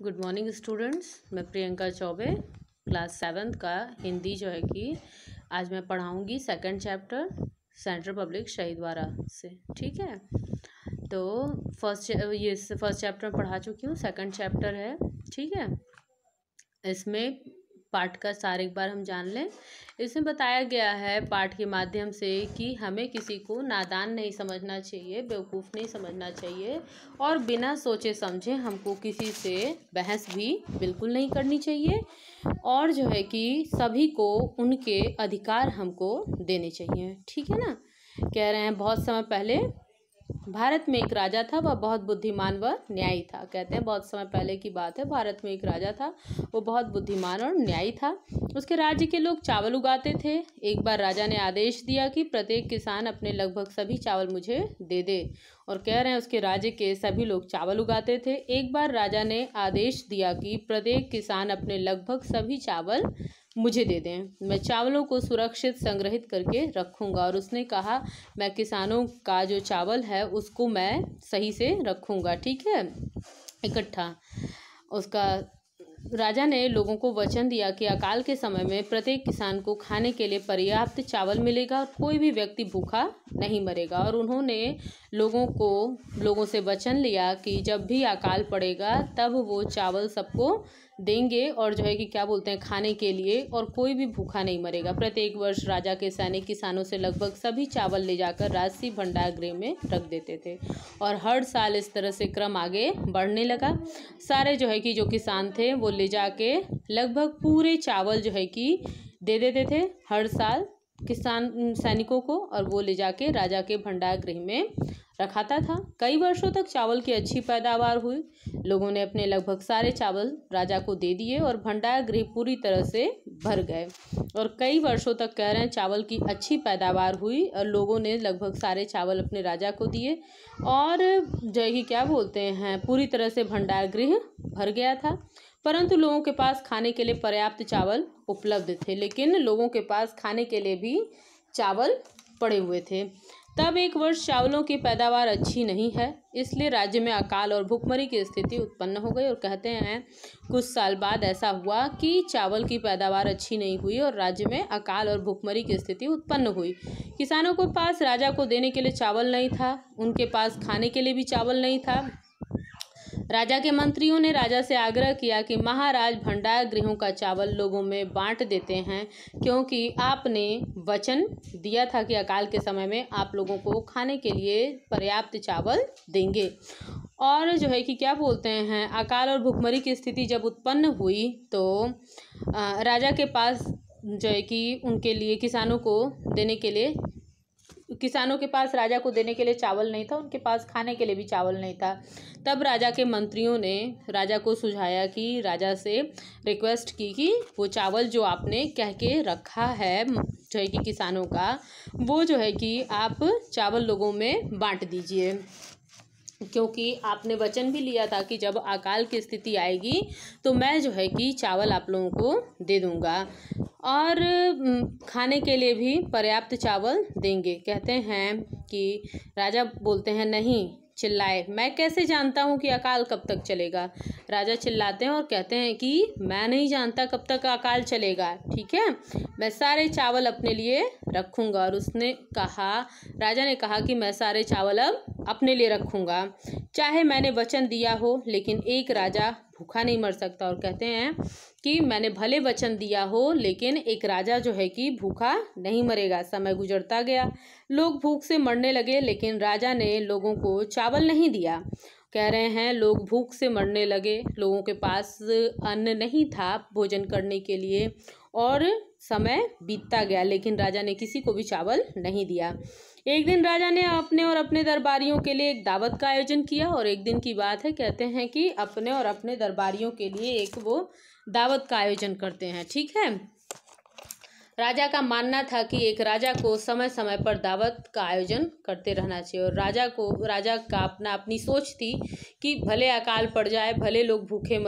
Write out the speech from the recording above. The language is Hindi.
Good morning students. मैं प्रियंका चौबे, क्लास 7th का हिंदी जो है कि आज मैं पढ़ाऊंगी सेकंड चैप्टर सेंट्रल पब्लिक शहीदवारा से। ठीक है, तो फर्स्ट चैप्टर में पढ़ा चुकी हूँ, सेकंड चैप्टर है। ठीक है, इसमें पाठ का सार एक बार हम जान लें। इसमें बताया गया है पाठ के माध्यम से कि हमें किसी को नादान नहीं समझना चाहिए, बेवकूफ़ नहीं समझना चाहिए और बिना सोचे समझे हमको किसी से बहस भी बिल्कुल नहीं करनी चाहिए और जो है कि सभी को उनके अधिकार हमको देने चाहिए। ठीक है ना। कह रहे हैं बहुत समय पहले भारत में एक राजा था, वह बहुत बुद्धिमान व न्यायी था। कहते हैं बहुत समय पहले की बात है, भारत में एक राजा था, वो बहुत बुद्धिमान और न्यायी था। उसके राज्य के लोग चावल उगाते थे। एक बार राजा ने आदेश दिया कि प्रत्येक किसान अपने लगभग सभी चावल मुझे दे दे। और कह रहे हैं उसके राज्य के सभी लोग चावल उगाते थे। एक बार राजा ने आदेश दिया कि प्रत्येक किसान अपने लगभग सभी चावल मुझे दे दें, मैं चावलों को सुरक्षित संग्रहित करके रखूंगा। और उसने कहा मैं किसानों का जो चावल है उसको मैं सही से रखूंगा। ठीक है, इकट्ठा। उसका राजा ने लोगों को वचन दिया कि अकाल के समय में प्रत्येक किसान को खाने के लिए पर्याप्त चावल मिलेगा और कोई भी व्यक्ति भूखा नहीं मरेगा। और उन्होंने लोगों से वचन लिया कि जब भी अकाल पड़ेगा तब वो चावल सबको देंगे और जो है कि क्या बोलते हैं खाने के लिए, और कोई भी भूखा नहीं मरेगा। प्रत्येक वर्ष राजा के सैनिक किसानों से लगभग सभी चावल ले जाकर राजसी भंडार गृह में रख देते थे और हर साल इस तरह से क्रम आगे बढ़ने लगा। सारे जो है कि जो किसान थे वो ले जाके लगभग पूरे चावल जो है कि दे देते थे हर साल किसान सैनिकों को, और वो ले जाके राजा के भंडार गृह में रखाता था। कई वर्षों तक चावल की अच्छी पैदावार हुई। लोगों ने अपने लगभग सारे चावल राजा को दे दिए और भंडार गृह पूरी तरह से भर गए। और कई वर्षों तक कह रहे हैं चावल की अच्छी पैदावार हुई और लोगों ने लगभग सारे चावल अपने राजा को दिए और जो है कि क्या बोलते हैं पूरी तरह से भंडार गृह भर गया था। परंतु लोगों के पास खाने के लिए पर्याप्त चावल उपलब्ध थे, लेकिन लोगों के पास खाने के लिए भी चावल पड़े हुए थे। तब एक वर्ष चावलों की पैदावार अच्छी नहीं है, इसलिए राज्य में अकाल और भूखमरी की स्थिति उत्पन्न हो गई। और कहते हैं कुछ साल बाद ऐसा हुआ कि चावल की पैदावार अच्छी नहीं हुई और राज्य में अकाल और भूखमरी की स्थिति उत्पन्न हुई। किसानों के पास राजा को देने के लिए चावल नहीं था, उनके पास खाने के लिए भी चावल नहीं था। राजा के मंत्रियों ने राजा से आग्रह किया कि महाराज भंडार गृहों का चावल लोगों में बांट देते हैं, क्योंकि आपने वचन दिया था कि अकाल के समय में आप लोगों को खाने के लिए पर्याप्त चावल देंगे। और जो है कि क्या बोलते हैं अकाल और भूखमरी की स्थिति जब उत्पन्न हुई तो राजा के पास जो है कि उनके लिए किसानों के पास राजा को देने के लिए चावल नहीं था, उनके पास खाने के लिए भी चावल नहीं था। तब राजा के मंत्रियों ने राजा को सुझाया कि राजा से रिक्वेस्ट की कि वो चावल जो आपने कह के रखा है जो है कि किसानों का, वो जो है कि आप चावल लोगों में बांट दीजिए, क्योंकि आपने वचन भी लिया था कि जब अकाल की स्थिति आएगी तो मैं जो है कि चावल आप लोगों को दे दूंगा और खाने के लिए भी पर्याप्त चावल देंगे। कहते हैं कि राजा बोलते हैं नहीं, चिल्लाए, मैं कैसे जानता हूँ कि अकाल कब तक चलेगा। राजा चिल्लाते हैं और कहते हैं कि मैं नहीं जानता कब तक अकाल चलेगा, ठीक है, मैं सारे चावल अपने लिए रखूंगा। और राजा ने कहा कि मैं सारे चावल अब अपने लिए रखूंगा, चाहे मैंने वचन दिया हो, लेकिन एक राजा भूखा नहीं मर सकता। और कहते हैं कि मैंने भले वचन दिया हो लेकिन एक राजा जो है कि भूखा नहीं मरेगा। समय गुजरता गया, लोग भूख से मरने लगे, लेकिन राजा ने लोगों को चावल नहीं दिया। कह रहे हैं लोग भूख से मरने लगे, लोगों के पास अन्न नहीं था भोजन करने के लिए और समय बीतता गया, लेकिन राजा ने किसी को भी चावल नहीं दिया। एक दिन राजा ने अपने दरबारियों के लिए एक दावत का आयोजन किया। और एक दिन की बात है, कहते हैं कि अपने दरबारियों के लिए एक वो दावत का आयोजन करते हैं। ठीक है, राजा का मानना था कि एक राजा को समय समय पर दावत का आयोजन करते रहना चाहिए। और राजा का अपनी सोच थी कि भले अकाल पड़ जाए, भले लोग भूखे